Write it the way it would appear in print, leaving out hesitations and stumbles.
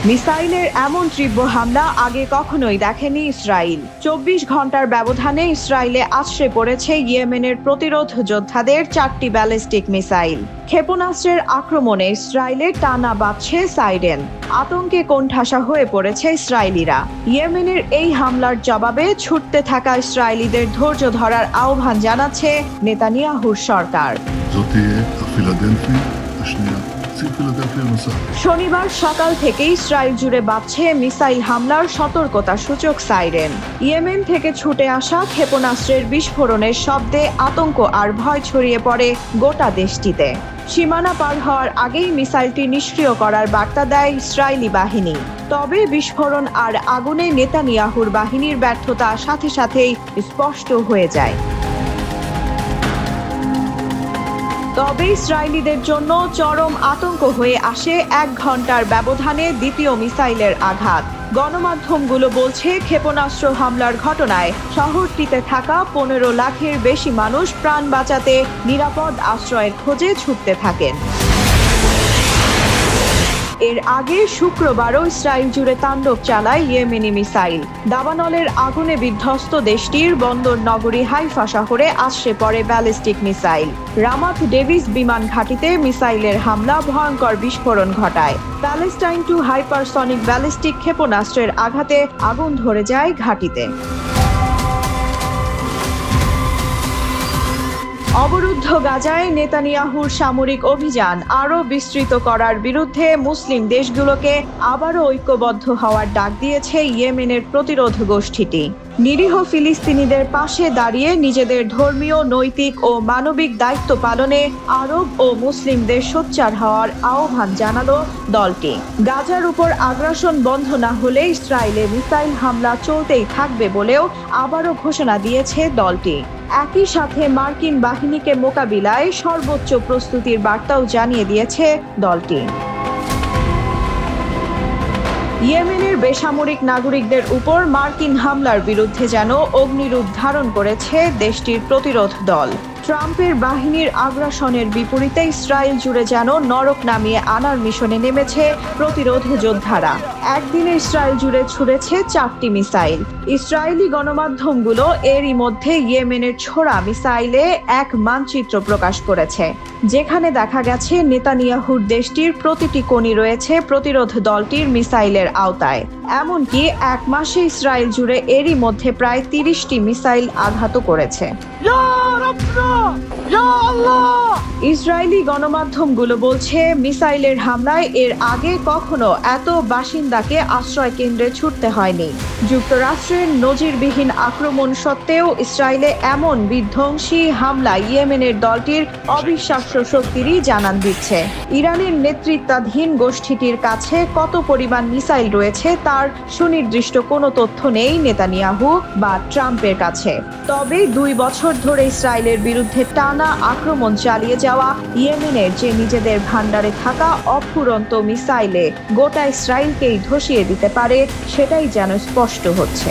মিসাইলের এমন তীব্র হামলা আগে কখনোই দেখেনি ইসরায়েল। 24 ঘন্টার ব্যবধানে ইসরায়েলে আছড়ে পড়েছে ইয়েমেনের প্রতিরোধ যোদ্ধাদের 4টি ব্যালিস্টিক মিসাইল। ক্ষেপণাস্ত্রের আক্রমণে ইসরায়েলের টানা বাজছে সাইরেন। আতঙ্কে কোণঠাসা হয়ে পড়েছে ইসরায়েলিরা। ইয়েমেনের এই হামলার জবাবে ছুটতে থাকা ইসরায়েলিদের ধৈর্য ধরার আহ্বান জানাচ্ছে নেতানিয়াহুর সরকার। শনিবার সকাল থেকে ইসরায়েল জুড়ে বাজছে মিসাইল হামলার সতর্কতা সূচক সাইরেন। ইয়েমেন থেকে ছুটে আসা ক্ষেপণাস্ত্রের বিস্ফোরণের শব্দে আতঙ্ক আর ভয় ছড়িয়ে পড়ে গোটা দেশটিতে। সীমানা পার হওয়ার আগেই মিসাইলটি নিষ্ক্রিয় করার বার্তা দেয় ইসরায়েলি বাহিনী। তবে বিস্ফোরণ আর আগুনে নেতানিয়াহুর বাহিনীর ব্যর্থতা সাথে সাথেই স্পষ্ট হয়ে যায়। তবে ইসরায়েলিদের জন্য চরম আতঙ্ক হয়ে আসে 1 ঘন্টার ব্যবধানে দ্বিতীয় মিসাইলের আঘাত। গণমাধ্যমগুলো বলছে ক্ষেপণাস্ত্র হামলার ঘটনায় শহরটিতে থাকা 15 লাখের বেশি মানুষ প্রাণ বাঁচাতে নিরাপদ আশ্রয়ের খোঁজে ছুটতে থাকেন। এর আগে শুক্রবারও ইসরায়েল জুড়ে তাণ্ডব চালায় ইয়েমেনি মিসাইল। দাবানলের আগুনে বিধ্বস্ত দেশটির বন্দর নগরী হাইফা শহরে আছড়ে পড়ে ব্যালিস্টিক মিসাইল। রামাত ডেভিস বিমান ঘাঁটিতে মিসাইলের হামলা ভয়ঙ্কর বিস্ফোরণ ঘটায়। প্যালেস্টাইন টু হাইপারসনিক ব্যালিস্টিক ক্ষেপণাস্ত্রের আঘাতে আগুন ধরে যায় ঘাঁটিতে। অবরুদ্ধ গাজায় নেতানিয়াহুর সামরিক অভিযান আরও বিস্তৃত করার বিরুদ্ধে মুসলিম দেশগুলোকে আবারও ঐক্যবদ্ধ হওয়ার ডাক দিয়েছে ইয়েমেনের প্রতিরোধ গোষ্ঠীটি। নিরীহ ফিলিস্তিনিদের পাশে দাঁড়িয়ে নিজেদের ধর্মীয়, নৈতিক ও মানবিক দায়িত্ব পালনে আরব ও মুসলিমদের সোচ্চার হওয়ার আহ্বান জানালো দলটি। গাজার উপর আগ্রাসন বন্ধ না হলে ইসরায়েলে মিসাইল হামলা চলতেই থাকবে বলেও আবারও ঘোষণা দিয়েছে দলটি। একই সাথে মার্কিন বাহিনীকে মোকাবিলায় সর্বোচ্চ প্রস্তুতির বার্তাও জানিয়ে দিয়েছে দলটি। ইয়েমেনের বেসামরিক নাগরিকদের উপর মার্কিন হামলার বিরুদ্ধে যেন অগ্নিরূপ ধারণ করেছে দেশটির প্রতিরোধ দল। ট্রাম্পের বাহিনীর আগ্রাসনের বিপরীতে ইসরায়েল জুড়ে যেন নরক নামিয়ে আনার মিশনে নেমেছে প্রতিরোধ যোদ্ধারা। একদিনে ইসরায়েল জুড়ে ছুড়েছে 4টি মিসাইল। ইসরায়েলি গণমাধ্যমগুলো এরই মধ্যে ইয়েমেনের ছোড়া মিসাইলে এক মানচিত্র প্রকাশ করেছে, যেখানে দেখা গেছে নেতানিয়াহুর দেশটির প্রতিটি কোণই রয়েছে প্রতিরোধ দলটির মিসাইলের আওতায়। এমনকি 1 মাসে ইসরায়েল জুড়ে এরই মধ্যে প্রায় 30টি মিসাইল আঘাত করেছে। ইসরায়েলি গণমাধ্যমগুলো বলছে মিসাইলের হামলায় এর আগে কখনো এত বাসিন্দাকে আশ্রয় কেন্দ্রে ছুটতে হয়নি। যুক্তরাষ্ট্রের নজিরবিহীন আক্রমণ সত্ত্বেও ইসরায়েলে এমন বিধ্বংসী হামলা ইয়েমেনের দলটির অবিশ্বাস্য শক্তিরই জানান দিচ্ছে। ইরানের নেতৃত্বাধীন গোষ্ঠীটির কাছে কত পরিমাণ মিসাইল রয়েছে তার সুনির্দিষ্ট কোনো তথ্য নেই নেতানিয়াহু বা ট্রাম্পের কাছে। তবে 2 বছর ধরে ইসরায়েলের বিরুদ্ধে টানা আক্রমণ চালিয়ে যাওয়া ইয়েমেনের যে নিজেদের ভান্ডারে থাকা অফুরন্ত মিসাইলে গোটা ইসরায়েলকেই ধসিয়ে দিতে পারে, সেটাই যেন স্পষ্ট হচ্ছে।